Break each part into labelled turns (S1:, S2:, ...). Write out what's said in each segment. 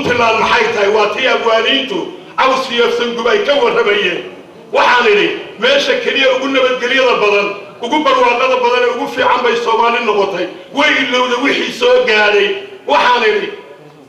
S1: puntland maxay tahay waa tii abwaaniintu caws fiyoofsan gubay ka warramayeen waxaan idhi meesha keliya ugu nabadgelyada badan ugu barwaaqada badan ee ugu fiican bay soomaali noqotay way ilowda wixii soo gaadhay waxaan idhi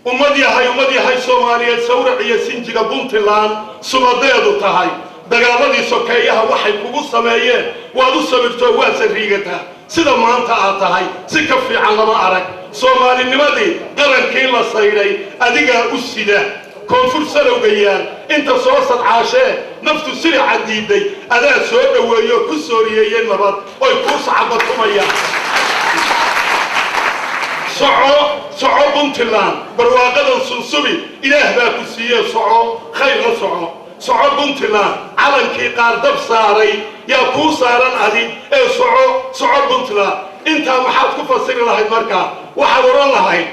S1: ummad yahay soomaaliyeed sawrac iyo sinjiga puntland sumadeedu tahay dagaaladii sokeeyaha waxay kugu sameeyeen waad u sabirtoo waad sariigataa sida maanta aad tahay si ka fiican lama arag soomaalinimadii qarankii la saydhay adigaa u sida koonfur salowgayaan inta soo sadcaashee naftu silica diiday adaa soo dhoweeyo ku sooriyeeyeen nabad oy kuu sacabatumayaan soco puntland barwaaqadan sunsubi ilaah baa ku siiyee soco khayr la soco puntland calankii qaardab saaray yaa kuu saaran adi ee soco puntland intaa maxaad ku fasiri lahayd markaa waxaad odhan lahayd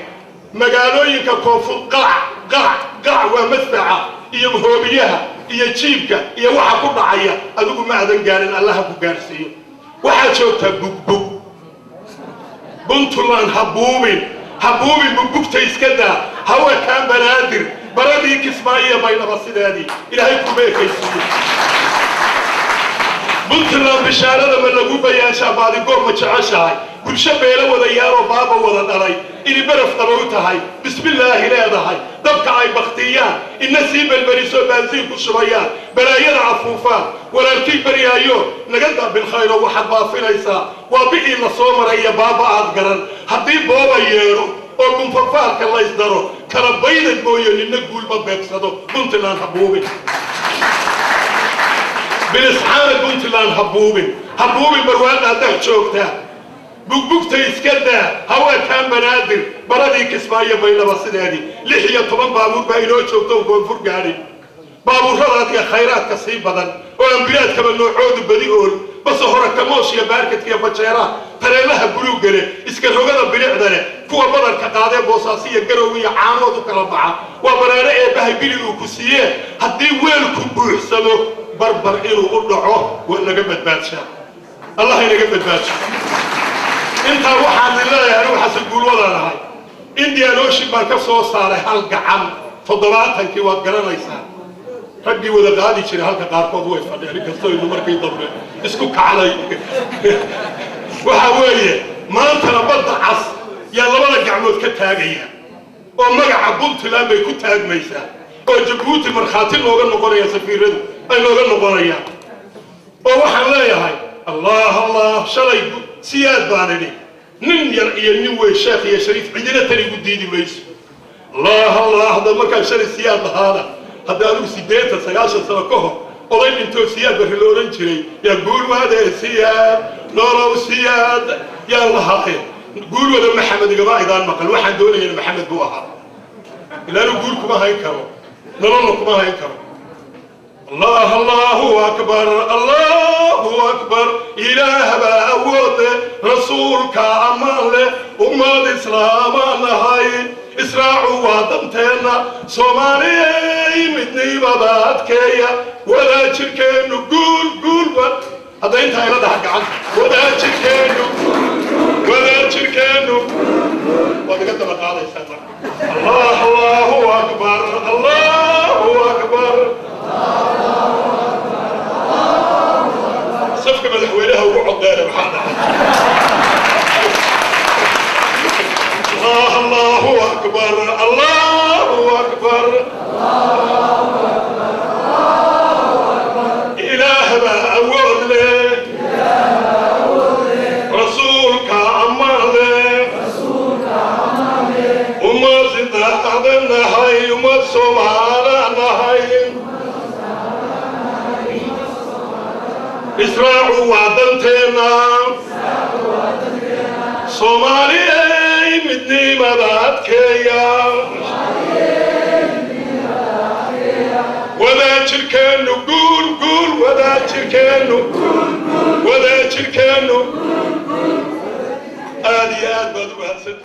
S1: magaalooyinka koonfur qalac waa madfaca iyo hoobiyaha iyo jiibka iyo waxa ku dhacaya adigu ma aadan gaarin allaha ku gaarsiiyo waxaad joogtaa bugbug puntland habuubin bugbugta iska daa hawa kaan banaadir baradii kismaayo baydhaba sideedii ilaahay kuma ekaysiiyo puntland bishaarada ma lagu bayaashaa baadigoor ma jeceshahay bulsho beelo wadayaaroo baaba wada dhalay inay baraf qabow tahay bismillaahi leedahay dabka ay baktiyaan ina sii belberisoo baansiin ku shubayaan balaayada afuufaan walaalkii baryaayo naga daabilkhayro waxaad baafinaysaa waa bi'ii la soo maraya baaba aad garan haddii booba yeedho oo gunfafaalka laysdaro kala baydad mooyo nina guulma beegsado puntland habuubin bilisxaana puntland habuubin barwaaqaa dah joogtaa bugbugta iska daa hawaa kaan banaadir baradii kismaayo baydhaba sideedii 16 baabuur baa inoo joogto koonfur gaadhin baabuuradaadiya khayraadka sii badan oo ambilaadkaba noocoodu badi ool base hore kamoosh iyo baarkadka iyo bajeeraha tareelaha buluugale iska rogada bilicda leh kuwa badarka qaadee boosaasi iyo garow iyo caanood u kala baxa waa baraare eebbahay bili uu ku siiyee haddii weelku buuxsamo barbar inuu u dhaco waa laga badbaadshaa allah inaga badbaadsho intaa waxaan leeyahay anigu xasan guulwadaan ahay indian ocean baan ka soo saaray hal gacan 70kii waad garanaysaa raggii wada qaadi jiray halka qaarkood way fadhiyaan inkastoo inuu markii dambe isku kacday waxa weeye maantana badda cas yaa labada gacmood ka taagaya oo magaca puntland bay ku taagmaysaa oo jabuuti markhaati looga noqonaya safiiradu ay looga noqonayaan oo waxaan leeyahay allah shalay siyaad baan idhi nin yar iyo nin weyn sheekh iyo shariif cidina tani gu diidi mayso allah hadda markaan shalay siyaad lahaada hadda anigu 89 sano ka hor oday dhintoo siyaad bari la odhan jiray yaa guulwaade siyaad nolow siyaad yaa lahaaye guulwada maxamed igama idaan maqal waxaan doonayay maxamed buu ahaa ilaanu guul kuma hayn karo nololna kuma hayn karo الله أكبر إله بأوت رسولك أمان له أمة الإسلام نهاي إسراع وادمتنا صومالي مدني بابات كيا ولا شركين قول هذا انت هنا ده حق عنك ولا شركين وهذا قدم قاضي سنة الله أكبر صفك مدحوينها وعقدانها بحالها الله أكبر إله بأول له رسولك أمان له وما زدنا عدنا هاي وما سمعنا هاي إسراعوا وعدنتنا صومالي مدني مبات كيا وذا شركانو قول وذا شركانو آدي بدو هالست